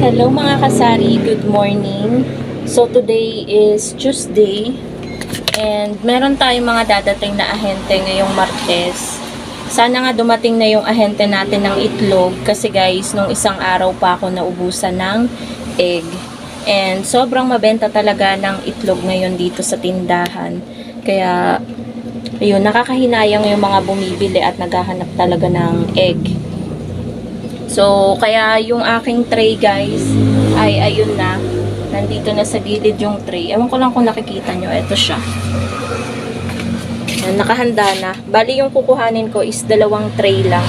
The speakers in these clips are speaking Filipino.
Hello mga kasari, good morning. So today is Tuesday and meron tayong mga dadating na ahente ngayong Martes. Sana nga dumating na yung ahente natin ng itlog kasi guys, nung isang araw pa ako naubusan ng egg. And sobrang mabenta talaga ng itlog ngayon dito sa tindahan. Kaya ayun, nakakahinayang yung mga bumibili at naghahanap talaga ng egg. So, kaya yung aking tray guys, ay ayun na. Nandito na sa gilid yung tray. Ewan ko lang kung nakikita nyo. Ito siya. Yan, nakahanda na. Bali yung kukuhanin ko is 2 tray lang.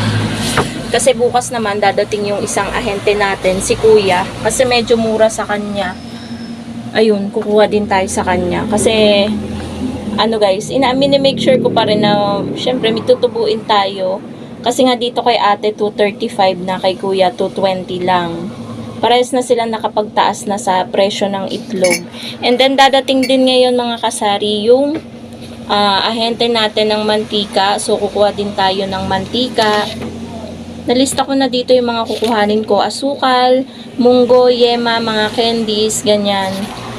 Kasi bukas naman dadating yung isang ahente natin, si Kuya. Kasi medyo mura sa kanya. Ayun, kukuha din tayo sa kanya. Kasi, ano guys, minimake sure ko pa rin na, syempre, may tutubuin tayo. Kasi nga dito kay ate 235 na, kay kuya 220 lang. Parehas na sila nakapagtaas na sa presyo ng itlog. And then dadating din ngayon mga kasari yung ahente natin ng mantika. So kukuha din tayo ng mantika. Nalista ko na dito yung mga kukuhanin ko. Asukal, munggo, yema, mga candies, ganyan.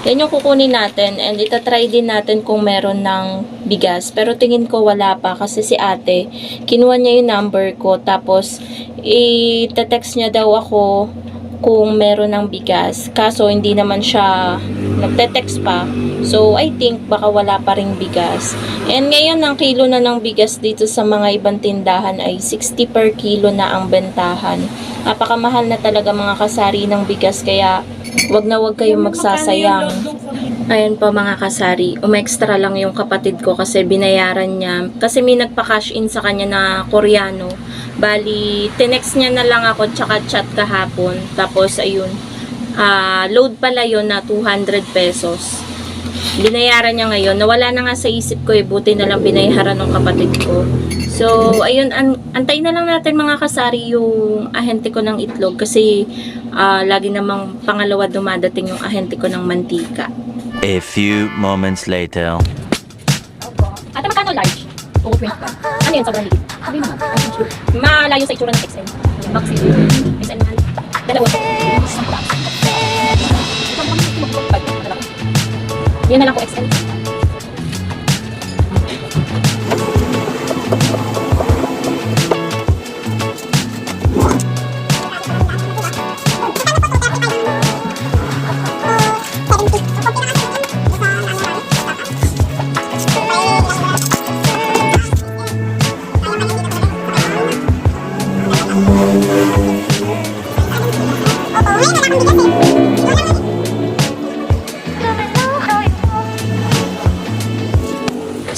Yan yung kukunin natin and itatry din natin kung meron ng bigas. Pero tingin ko wala pa kasi si ate, kinuha niya yung number ko tapos i-text niya daw ako kung meron ng bigas. Kaso hindi naman siya nagte-text pa. So I think baka wala pa ring bigas. And ngayon ang kilo na ng bigas dito sa mga ibang tindahan ay 60 per kilo na ang bentahan. Napakamahal na talaga mga kasari ng bigas kaya wag na wag kayong magsasayang. Ayan pa mga kasari, umextra lang yung kapatid ko kasi binayaran niya. Kasi may nagpa-cash in sa kanya na Koreano. Bali, tinext niya na lang ako tsaka chat kahapon. Tapos ayun, load pala yun na 200 pesos. Binayaran niya ngayon. Nawala na nga sa isip ko buti na lang binayaran ng kapatid ko. So, ayun, antay na lang natin mga kasari yung ahente ko ng itlog kasi lagi namang pangalawa dumadating yung ahente ko ng mantika. A few moments later. Ate, magkano large? Oo, 20 ka. Ano yun, sobrang liit? Sabi mo, malayo sa itsura ng XL. Maxi. XL man. Dalawa. Yan na lang po XL.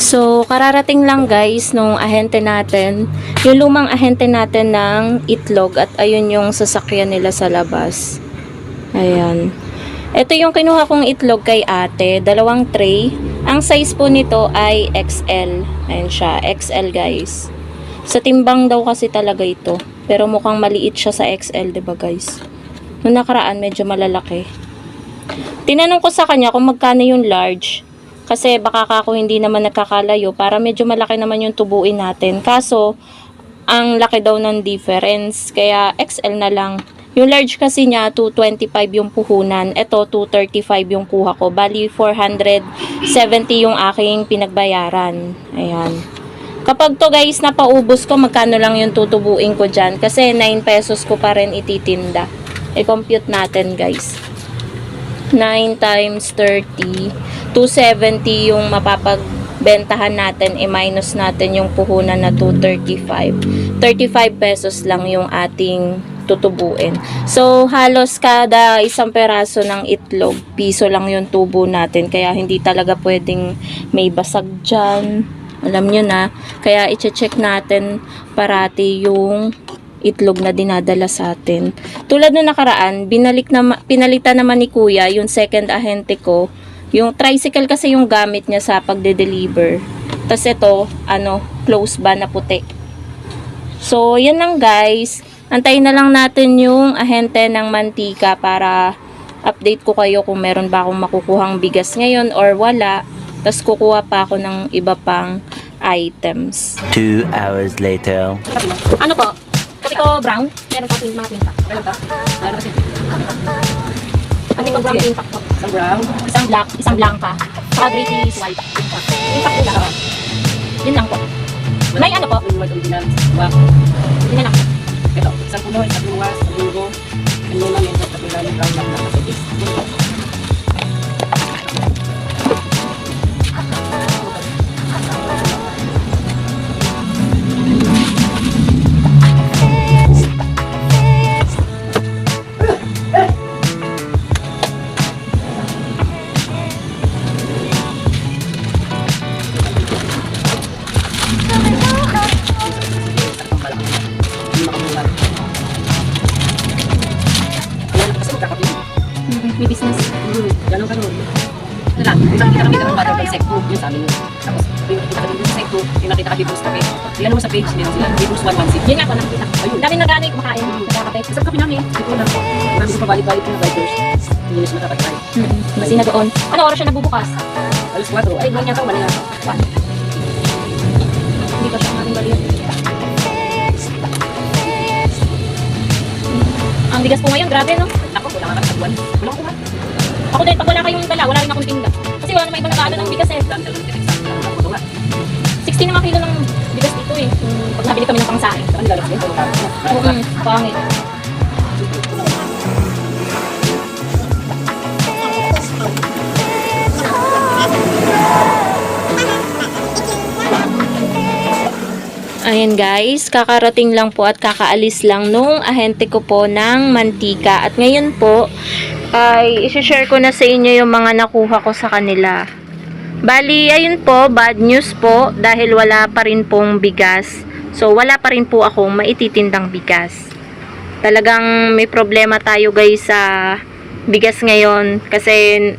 So, kararating lang guys nung ahente natin, yung lumang ahente natin ng itlog at ayun yung sasakyan nila sa labas. Ayan. Ito yung kinuha kong itlog kay ate, 2 tray. Ang size po nito ay XL. Ayan siya, XL guys. Sa timbang daw kasi talaga ito. Pero mukhang maliit siya sa XL, 'di ba guys? Nung nakaraan medyo malalaki. Tinanong ko sa kanya kung magkano yung large. Kasi baka ako hindi naman nagkakalayo para medyo malaki naman yung tubuin natin. Kaso, ang laki daw ng difference. Kaya XL na lang. Yung large kasi niya, 225 yung puhunan. Ito, 235 yung kuha ko. Bali, 470 yung aking pinagbayaran. Ayan. Kapag to guys, napaubos ko, magkano lang yung tutubuin ko dyan. Kasi 9 pesos ko pa rin ititinda. I-compute natin guys. 9 times 30, 270 yung mapapagbentahan natin, i-minus natin yung puhunan na 235. 35 pesos lang yung ating tutubuin. So, halos kada isang peraso ng itlog, piso lang yung tubo natin. Kaya hindi talaga pwedeng may basag dyan. Alam nyo na. Kaya i-check natin parati yung itlog na dinadala sa atin. Tulad nung nakaraan, pinalitan naman ni kuya yung second ahente ko. Yung tricycle kasi yung gamit niya sa pagde-deliver. Tapos ito, close ba na puti. So, yan lang guys. Antayin na lang natin yung ahente ng mantika para update ko kayo kung meron ba akong makukuhang bigas ngayon or wala. Tapos kukuha pa ako ng iba pang items. 2 hours later. Ano po? Kasi ko brown, meron pa mga pinta. Meron pa. Brown impact po. Isang brown. Isang black, isang blanca. Saka British white. Impact po lang. Yun lang po. May ano po? Yung white original. Black. Yun na lang. Ito. Isang puno, isang luwas, isang linggo. Ano lang yung kapila ng brown lang na kapit. May business. Ganun. Ito lang. Kita kami ng butter by Secco. Yun sa amin yun. Tapos, yung kita kami sa Secco, yung nakita ka Bibros Cafe. Ilan mo sa page nila sila. Bibros 116. Yun nga po, nakikita. Ayun. Dami nagano'y kumakain. Nagkakape. Isang kape namin. Ito lang. Marami sa pabalik-balik na bikers. Hindi na siya makapag-try. Kasi na doon. Ano oras siya nagbubukas? Alas 4. Ay, doon yata. Mali yata. Hindi ko siya maring baliyan. Ang bigas po ngayon, grabe no? Ako, wala ka katagwan. Wala ko ba? Ako din, pag wala kayong dala, wala rin akong tinda. Kasi wala naman ibang nakaano ng bigas eh. Dahil talagang titik sa ako nga. 60 naman kilo ng bigas dito eh. Pag nabili kami ng pangsain. Saan nilalabas din? Pangit. Ayan guys, kakarating lang po at kakaalis lang nung ahente ko po ng mantika. At ngayon po, ay isi-share ko na sa inyo yung mga nakuha ko sa kanila. Bali, ayun po, bad news po dahil wala pa rin pong bigas. So, wala pa rin po akong maititindang bigas. Talagang may problema tayo guys sa bigas ngayon kasi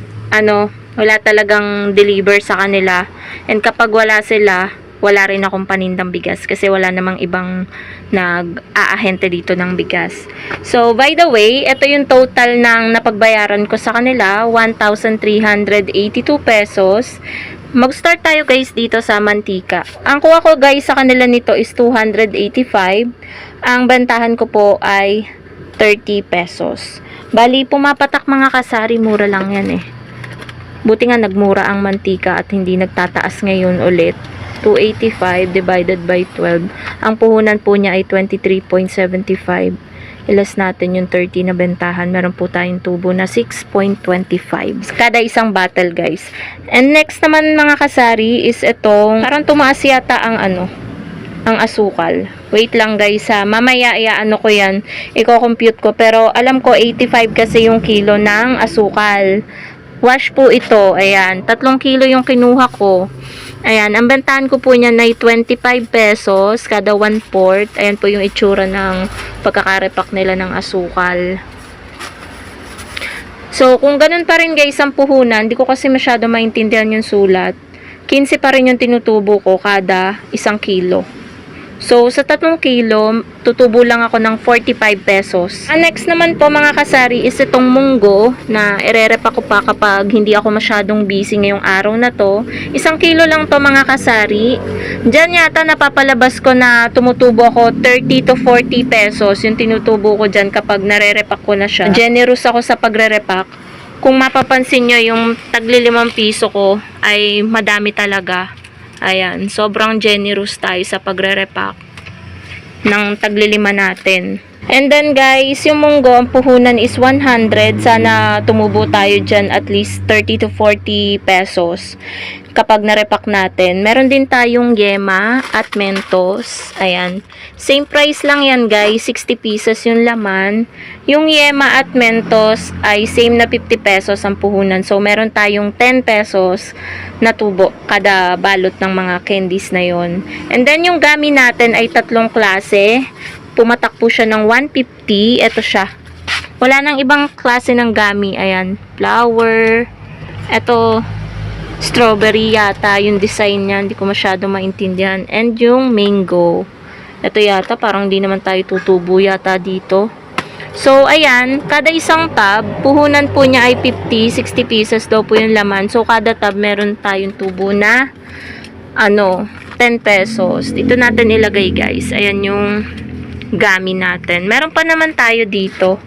wala talagang deliver sa kanila. And kapag wala sila, wala rin akong panindang bigas kasi wala namang ibang nag-aahente dito ng bigas. So, by the way, ito yung total ng napagbayaran ko sa kanila, 1,382 pesos. Mag-start tayo guys dito sa mantika. Ang kuha ko guys sa kanila nito is 285. Ang bentahan ko po ay 30 pesos. Bali, pumapatak mga kasari, mura lang yan eh. Buti nga nagmura ang mantika at hindi nagtataas ngayon ulit. 285 divided by 12. Ang puhunan po niya ay 23.75. Ilas natin yung 30 na bentahan. Meron po tayong tubo na 6.25. Kada isang bottle guys. And next naman mga kasari is itong parang tumaas yata ang ang asukal. Wait lang guys ha. Mamaya ko yan. Iko-compute ko. Pero alam ko 85 kasi yung kilo ng asukal. Wash po ito. Ayan. 3 kilo yung kinuha ko. Ayan. Ang bentahan ko po niyan ay 25 pesos kada 1/4. Ayan po yung itsura ng pagkakarepak nila ng asukal. So, kung ganun pa rin guys ang puhunan, di ko kasi masyado maintindihan yung sulat. 15 pa rin yung tinutubo ko kada 1 kilo. So, sa 3 kilo, tutubo lang ako ng 45 pesos. Ang next naman po mga kasari is itong munggo na irerepa ko pa kapag hindi ako masyadong busy ngayong araw na to. 1 kilo lang to mga kasari. Diyan yata napapalabas ko na tumutubo ako 30 to 40 pesos yung tinutubo ko dyan kapag narerepak ko na siya. Generous ako sa pagrerepak. Kung mapapansin nyo, yung tagli 5 piso ko ay madami talaga. Ayan, sobrang generous tayo sa pagre-repack ng taglilima natin. And then guys, yung munggo, ang puhunan is 100. Sana tumubo tayo dyan at least 30 to 40 pesos kapag narepack natin. Meron din tayong yema at mentos. Ayan. Same price lang yan guys. 60 pieces yung laman. Yung yema at mentos ay same na 50 pesos ang puhunan. So, meron tayong 10 pesos na tubo kada balot ng mga candies na yon. And then, yung gami natin ay 3 klase. Pumatak po siya ng 150. Ito siya. Wala nang ibang klase ng gami. Ayan. Flower. Ito, strawberry yata yung design niya. Hindi ko masyado maintindihan. And yung mango. Ito yata, parang di naman tayo tutubo yata dito. So, ayan. Kada isang tab, puhunan po niya ay 50, 60 pieces daw po yung laman. So, kada tab, meron tayong tubo na 10 pesos. Dito natin ilagay guys. Ayan yung gami natin. Meron pa naman tayo dito.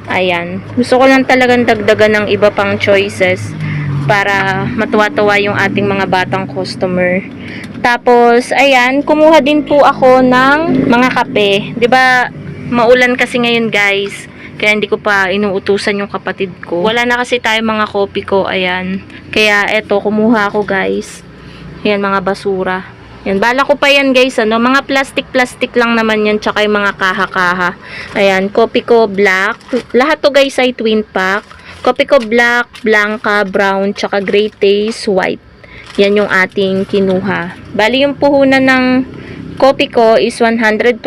Ayan. Gusto ko lang talagang dagdagan ng iba pang choices para matuwa-tuwa yung ating mga batang customer. Tapos, ayan, kumuha din po ako ng mga kape. 'Di ba, maulan kasi ngayon, guys. Kaya hindi ko pa inuutusan yung kapatid ko. Wala na kasi tayo mga kopi ko, ayan. Kaya eto, kumuha ako, guys. Ayan, mga basura. Yan, bala ko pa yan, guys, ano, mga plastic lang naman yan, tsaka yung mga kaha-kaha. Ayan, kopi ko black. Lahat to, guys, ay twin pack. Kopi ko black, blanca, brown, tsaka gray taste, white. Yan yung ating kinuha. Bali yung puhunan ng kopi ko is 123.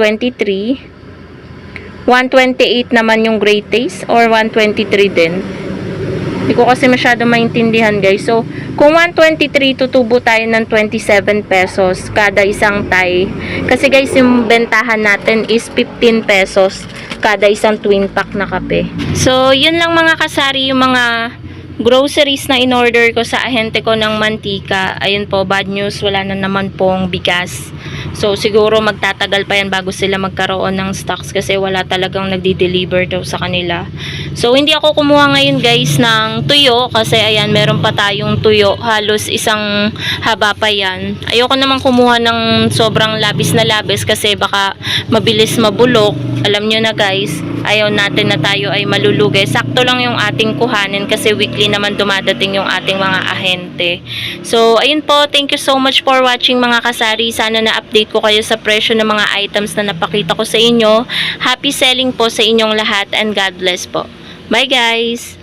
128 naman yung gray taste or 123 din. Hindi ko kasi masyado maintindihan, guys. So, kung 123, tutubo tayo ng 27 pesos kada isang Thai. Kasi, guys, yung bentahan natin is 15 pesos kada isang twin pack na kape. So, yun lang mga kasari, yung mga groceries na in-order ko sa ahente ko ng mantika. Ayun po, bad news, wala na naman pong bigas. So, siguro magtatagal pa yan bago sila magkaroon ng stocks kasi wala talagang nagdi-deliver daw sa kanila. So, hindi ako kumuha ngayon, guys, ng tuyo kasi ayan, meron pa tayong tuyo. Halos isang haba pa yan. Ayoko naman kumuha ng sobrang labis na labis kasi baka mabilis mabulok. Alam nyo na, guys, ayaw natin na tayo ay malulugi. Sakto lang yung ating kuhanin kasi weekly naman dumadating yung ating mga ahente. So, ayun po. Thank you so much for watching, mga kasari. Sana na-update ko kayo sa presyo ng mga items na napakita ko sa inyo. Happy selling po sa inyong lahat and God bless po. Bye, guys!